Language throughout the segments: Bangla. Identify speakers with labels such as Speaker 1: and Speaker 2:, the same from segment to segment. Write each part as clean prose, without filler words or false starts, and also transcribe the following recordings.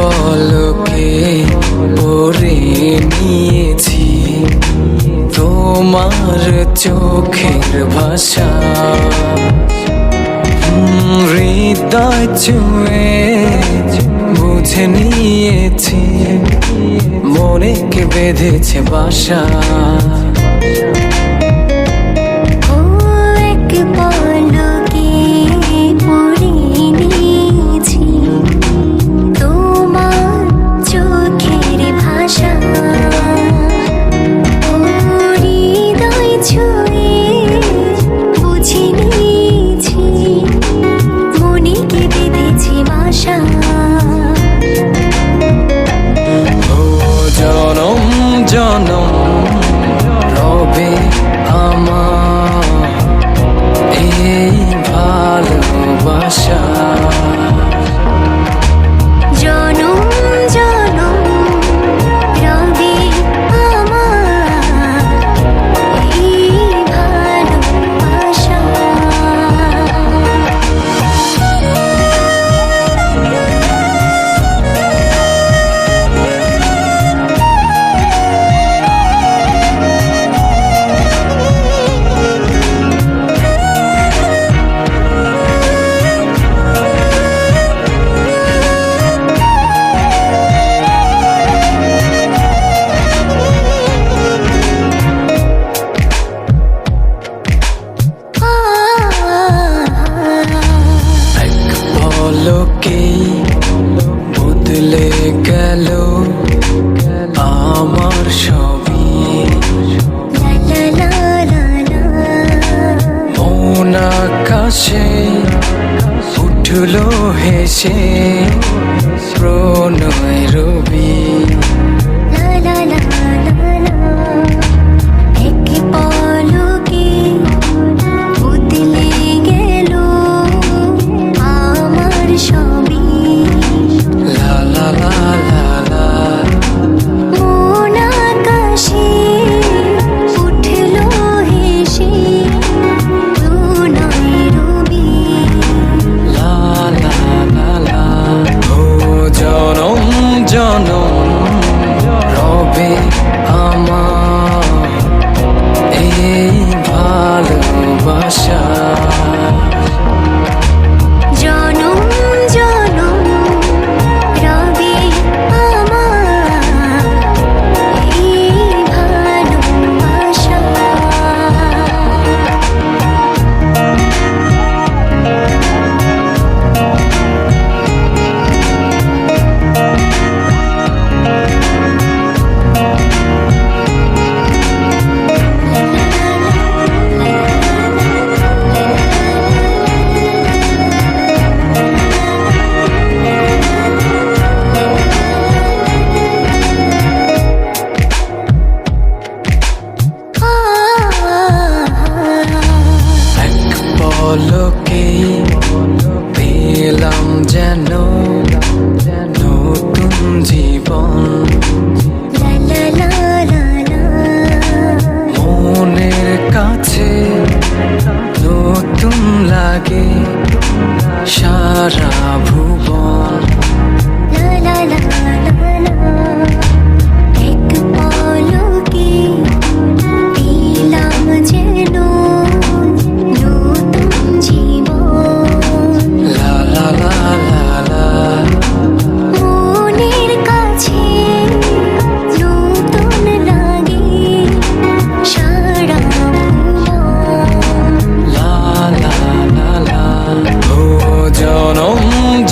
Speaker 1: পলকে পড়ে নিয়েছি তোমার চোখের ভাষা। হৃদয় ছুঁয়ে বুঝে নিয়েছি মনে কে বেঁধেছে বাসা। জনম রবে আমার এই ভালোবাসা।
Speaker 2: জনম জনম রবে আমার এই ভালোবাসা।
Speaker 1: পলকেই বদলে গেল আমার সবই। মন আকাশে উঠলো হেসে প্রণয় রবি। জনম রবে আমার এই ভালোবাসা।
Speaker 2: জনম জনম রবে আমার এই ভালোবাসা।
Speaker 1: পলকেই পেলাম যেন নতুন জীবন। মনের কাছে নতুন লাগে সারা ভুবন।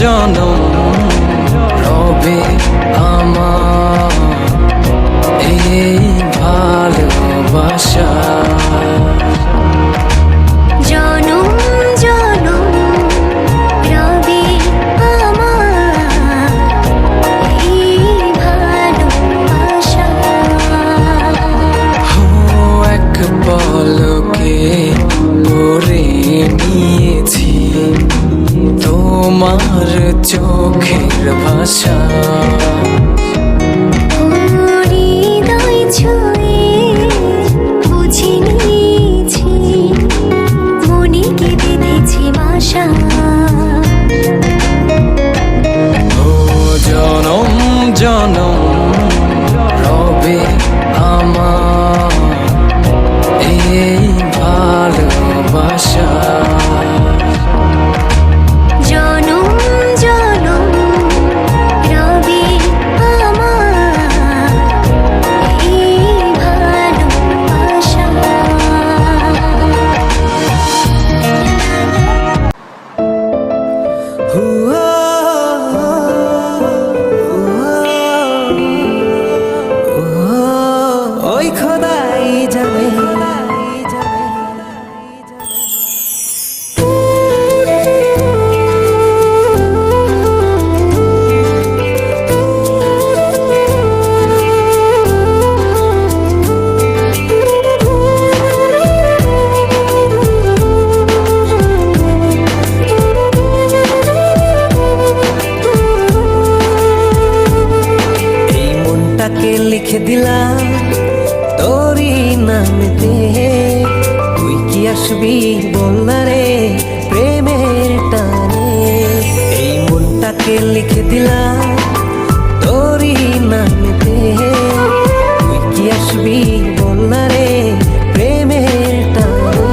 Speaker 1: জনম রবে আমার এই ভালোবাসা।
Speaker 2: জনম জনম রবে আমার এই ভালোবাসা।
Speaker 1: এক পলকে পড়ে নিয়েছি তোমার চোখের ভাষা।
Speaker 2: হৃদয় ছুঁয়ে বুঝে নিয়েছি মনে কে বেঁধেছে বাসা।
Speaker 1: জনম জনম রবে আমার এই ভালোবাসা।
Speaker 2: জনম জনম রবে আমার এই ভালোবাসা।
Speaker 1: ওই খোদাই জানে এই মনটাকে লিখে দিলাম তোরই নামেতে, তুই কি আসবি বল না রে প্রেমের টানে। এই মনটাকে লিখে দিলাম তোরই নামেতে, তুই কি আসবি বল না রে প্রেমের টানে।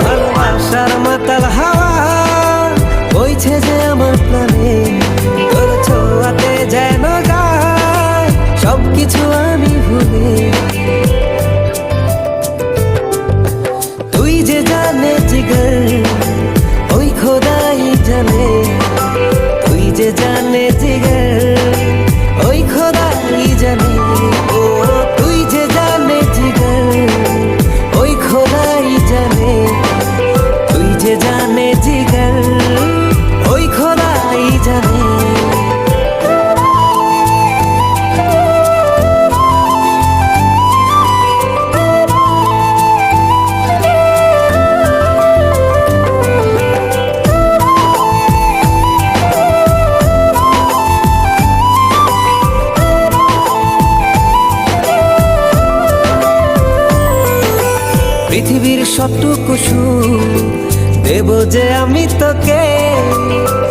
Speaker 1: ভালোবাসার মাতাল হাওয়া বইছে যে আমার প্রাণে, তোর ছোঁয়াতে যেন গায় সবকিছু আমি ভুলে। তুই যে জানে জিগর ওই খোদাই জানে, তুই যে জানে জিগর ওই খোদাই জানে। ও তুই যে জানে জিগর ওই খোদাই জানে, তুই যে জানে জিগর ওই খোদাই জানে। পৃথিবীর সবটুকু সুখ দেব যে আমি তোকে,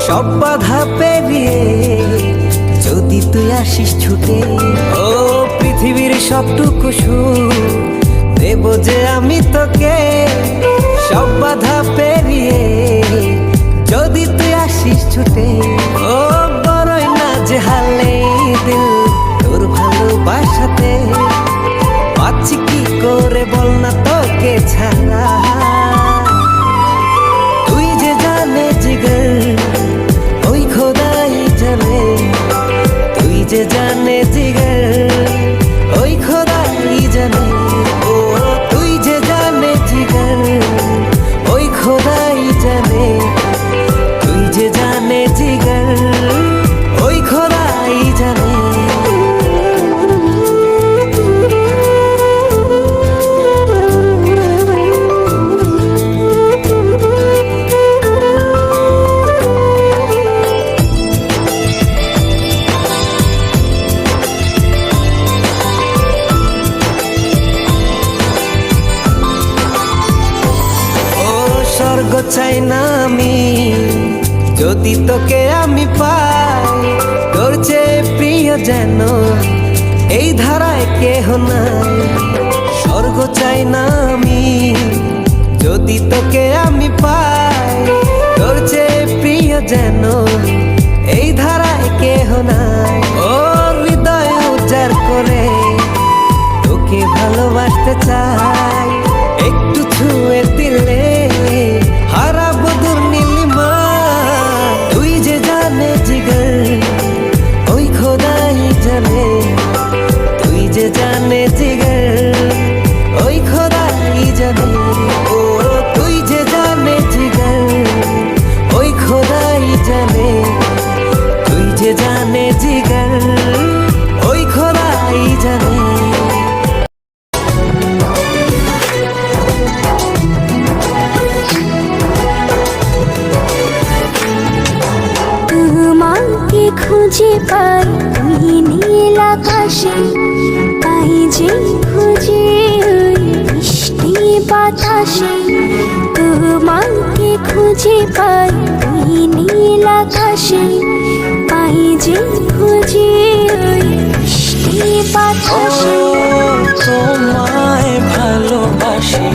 Speaker 1: সব বাধা পেরিয়ে যদি তুই আসিস ছুটে। ও পৃথিবীর সবটুকু সুখ দেব যে আমি তোকে, সব বাধা পেরিয়ে যদি তুই আসিস ছুটে। ও বড়ই না যে হালে দিল তোর ভালোবাসাতে, পাচ্ছি কি করে বল না তোকে ছাড়া। তুই যে জানে জিগর ওই খোদাই জানে, তুই যে জানে জিগর ওই খোদাই জানে। ও তুই যে জানে জিগর ওই খোদাই জানে, তুই যে জানে জিগর ওই খোদাই জানে। স্বর্গ চাই না আমি যদি তোকে আমি পাই, তোর চেয়ে প্রিয় যেন এই ধারায় কেহ নাই। স্বর্গ চাই না আমি যদি তোকে আমি পাই, তোর চেয়ে প্রিয় যেন এই ধারায় কেহ নাই। ও হৃদয় উজাড় করে তোকে ভালোবাসতে চাই, একটু ছুঁয়ে দিলে হারাবো দূর নীলিমা। তুই যে জানে জিগর ওই খোদাই জানে, তুই যে জানে জিগর ওই খোদাই জানে। ও তুই যে জানে জিগর ওই খোদাই জানে, তুই যে জানে জিগর ওই খোদাই জানে।
Speaker 2: তোমাকে খুঁজে পাই ওই নীল আকাশে, পাই যে খুঁজে ওই মিষ্টি বাতাসে। তোমাকে খুঁজে পাই ওই নীল আকাশে, পাই যে খুঁজে বাতাসে
Speaker 3: তোমায় ভালোবাসি,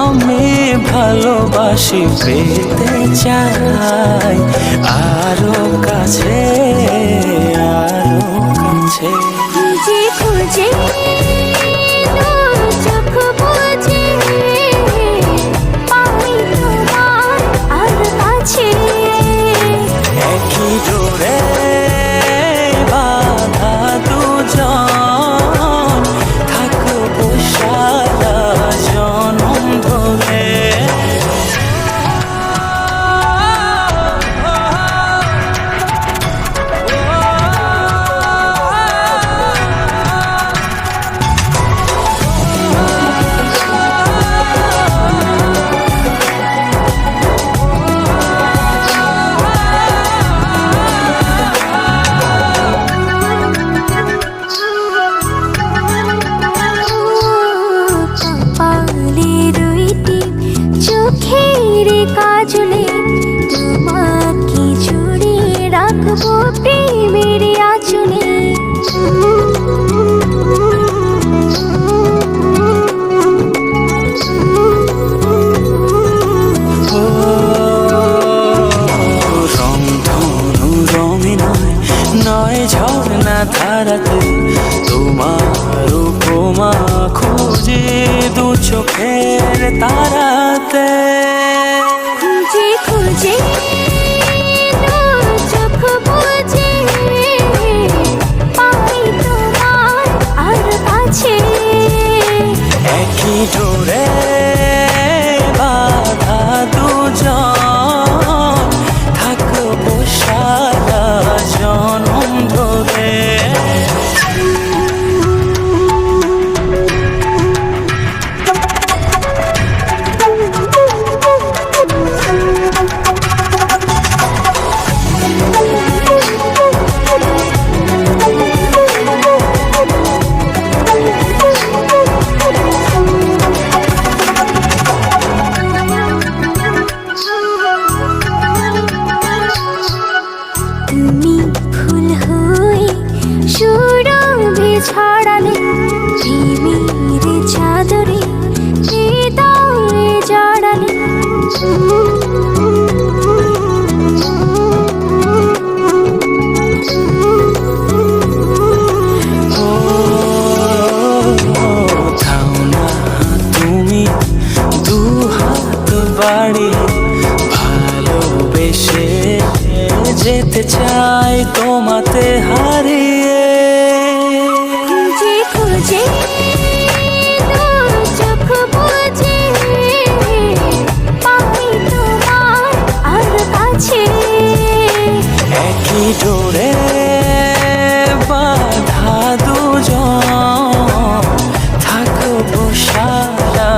Speaker 3: আমি ভালোবাসি, পেতে চাই আরো কাছে, আরো কাছে।
Speaker 2: খুঁজে খুঁজে তোর চোখ বুজে পাই তোমার আর কাছে।
Speaker 3: একই ডোরে বাঁধা দুজন, থাকবো সারা জনম ধরে।
Speaker 2: কপালে রইটি চোখের কাজলে তোমাকে জুড়ে রাখবো প্রেমের আঁচলে।
Speaker 3: রংধনু রঙে নয়, নয় ঝর্ণা ধারাতে, তোমার উপমা খুঁজে দু চোখের তারাতে।
Speaker 2: খুঁজে খুঁজে তোর চোখ বুজে পাই তোমার আর কাছে।
Speaker 3: একই ডোরে বাঁধা দুজন, থাকবো সারা জনম ধরে।
Speaker 2: তুমি ফুল হয়ে সুরভি ছড়ালে প্রেমের চাদরে হৃদয়ে জড়ালে।
Speaker 3: ও থাও না তুমি দু হাত বাড়িয়ে, ভালোবেসে যেতে চাই তোমাতে হারিয়ে।
Speaker 2: খুঁজে খুঁজে তোর চোখ বুজে পাই তোমার আর কাছে।
Speaker 3: একই ডোরে বাঁধা দুজন, থাকবো সারা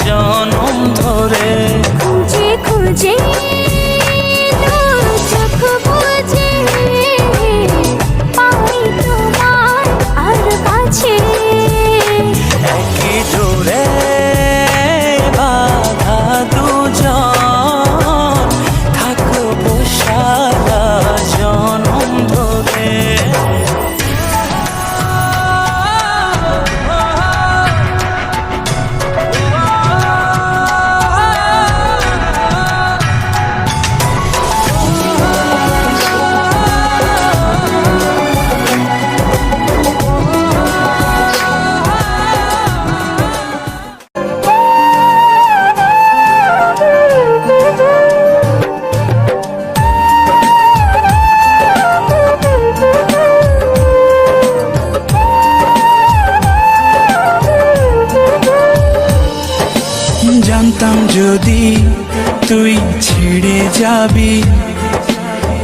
Speaker 3: জনম ধরে।
Speaker 2: খুঁজে খুঁজে তোর চোখ বুজে পাই তোমার আর কাছে।
Speaker 3: একই ডোরে বাঁধা দুজন, থাকবো সারা জনম ধরে। জানতাম যদি তুই ছেড়ে যাবি,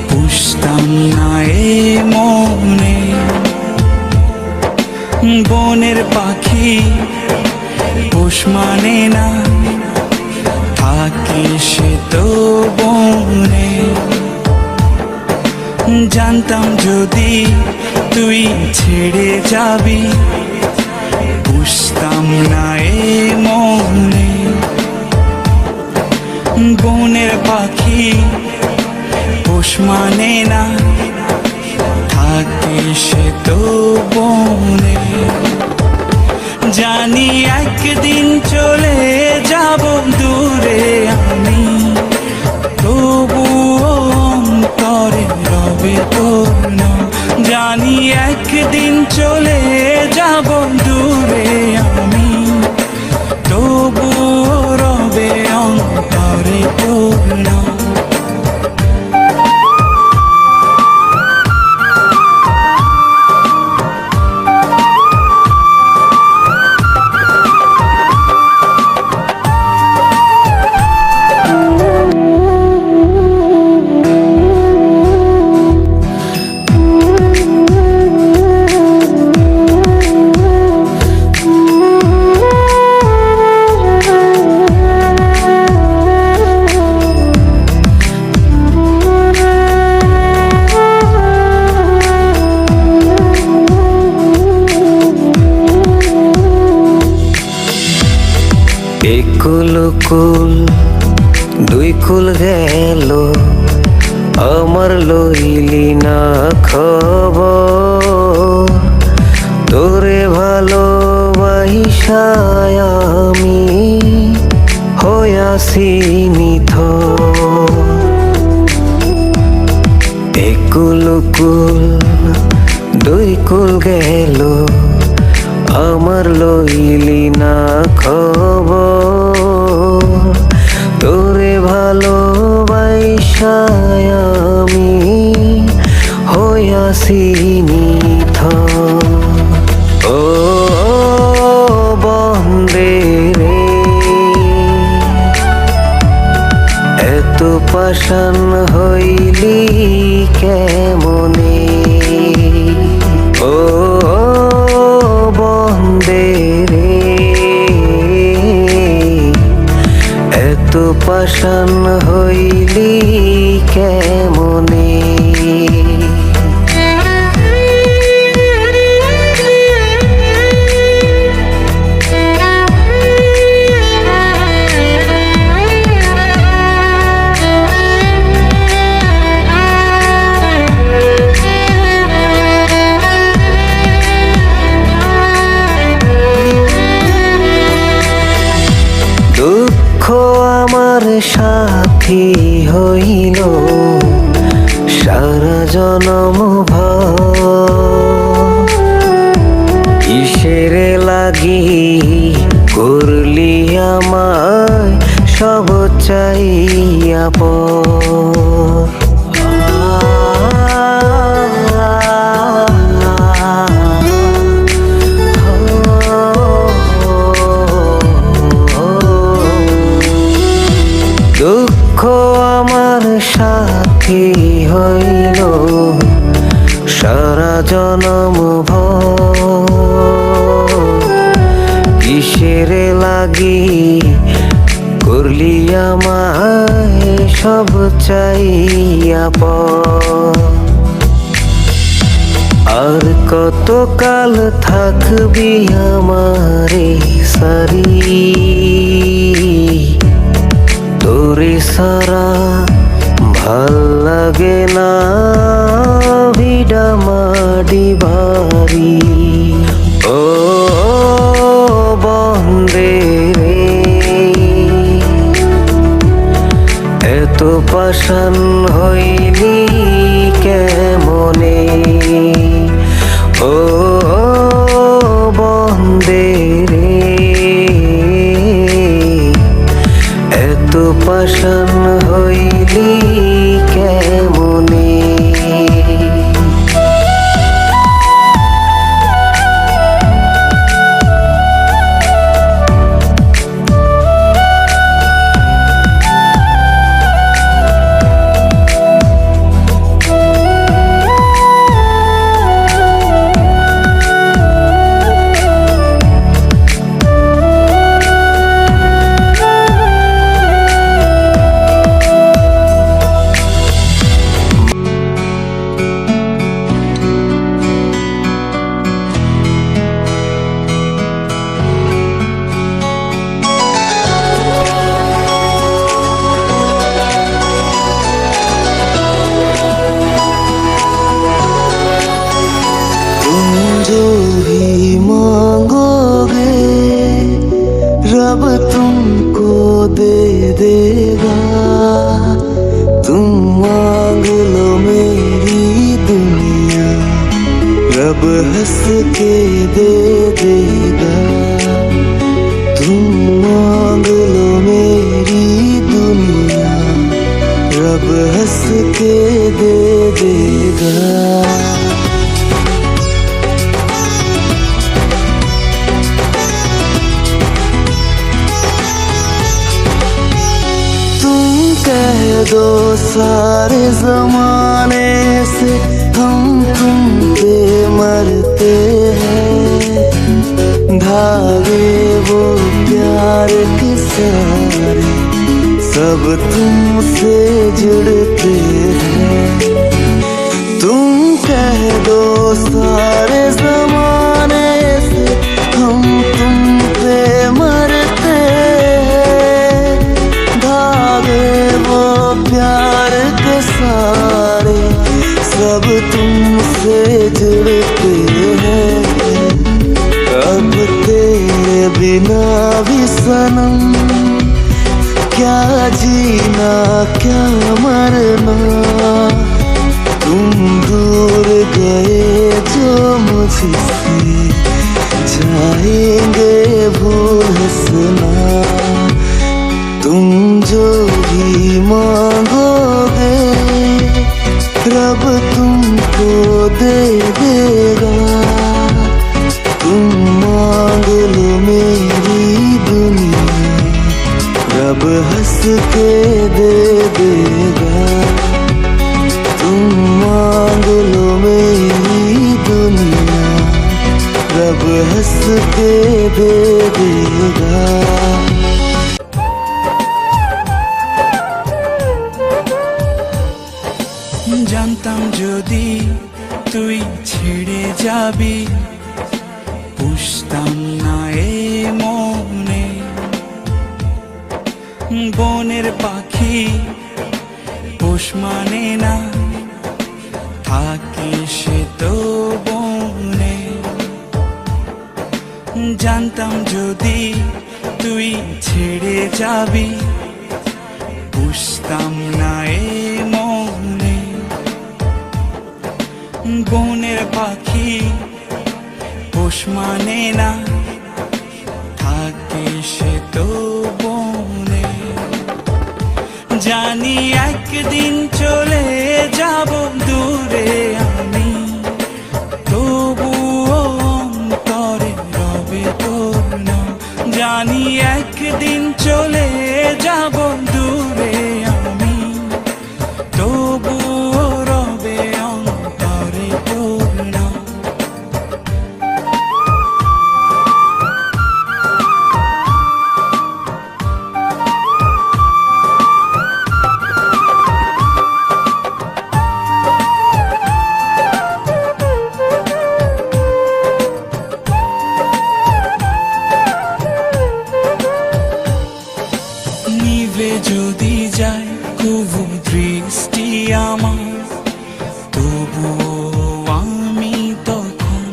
Speaker 3: পুষতাম না এ মনে। বনের পাখি পোষ মানে না, থাকে সে তো বনে। জানতাম যদি তুই ছেড়ে যাবি, পুষতাম না এ মনে। বনের পাখি পোষ মানে না, থাকে সে তো বনে। একদিন চলে যাব দূরে আমি, তবুও অন্তরে রবে তোর নাম। জানি একদিন চলে যাব দূরে আমি, তবুও রবে অন্তরে তোর নাম।
Speaker 1: একুল কুল দুই কুল গেল, আমার লইলি না খবর। তোরে ভালোবাসায় আমি হইয়াছি নিথর। একুল কুল দুই কুল গেল, আমার লইলি না খবর। তোরে ভালোবাসায় আমি হইয়াছি নিথর। ও বন্দে রে, এত পাষাণ হইলি কেমনে? ও বন্দে রে, এত পাষাণ হইলি কেমনে? দুঃখ আমার সাথী হইল সারা জনম ভর। কিসের লাগি করলি আমায় সব চাইয়া পর? দুঃখ আমার সাথী হইল সারা জনম ভর। কিসের লাগি করলি আমায় সব চাইয়া পর? আর কতকাল থাকবি আমারে সারি? তোরে সারা ভাল লাগে না ভিডা মাডি বাড়ি। ও বন্দে রে, এত পাষাণ হইলি কেমনে? ও বন্দে রে, এত পাষাণ হইলি কেমনে? हंस के दे देगा। तुम मांग लो मेरी दुनिया, रब हंस के दे देगा। कह दो सारे जमाने से हम तुम पे मरते हैं, धागे वो प्यार के सारे सब तुमसे जुड़ते हैं। तुम कह दो सारे जमाने से हम तुम पे मरते हैं, धागे वो प्यार के सारे सब तुमसे जुड़ते हैं। अब तेरे बिना भी सनम क्या जीना क्या मरना, तुम दूर गए जो मुझसे जाएंगे भूल हंसना। तुम जो भी मांगोगे रब तुमको दे देगा। तुम मांग लो मेरी दुनिया, रब हंस के दे देगा। तुम मांग लो मेरी दुनिया, रब हंस के दे देगा।
Speaker 3: জানতাম যদি তুই ছেড়ে যাবি, পুষতাম না এ মনে। বনের পাখি পোষ মানে না, থাকে সে তো বনে। জানতাম যদি তুই ছেড়ে যাবি, পুষতাম না এ মনে। বনের পাখি পোষ মানে না, থাকে সে তো বনে। জানি একদিন চলে যাব দূরে আমি, তবুও অন্তরে রবে তোর নাম। জানি একদিন চলে যাব দূরে আমি, তবুও রবে অন্তরে তোর নাম। নিভে যদি যায় কবু দৃষ্টি আমার, তবুও আমি তখন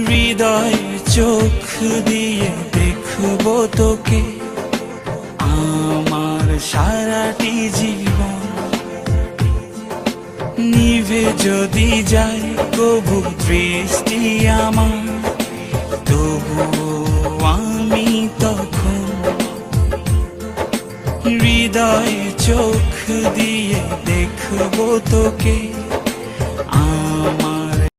Speaker 3: হৃদয় চোখ দিয়ে দেখব তোকে আমার সারাটি জীবন। নিভে যদি যায় কবু দৃষ্টি আমার, তবুও আমি তখন হৃদয় চোখ দিয়ে দেখব তোকে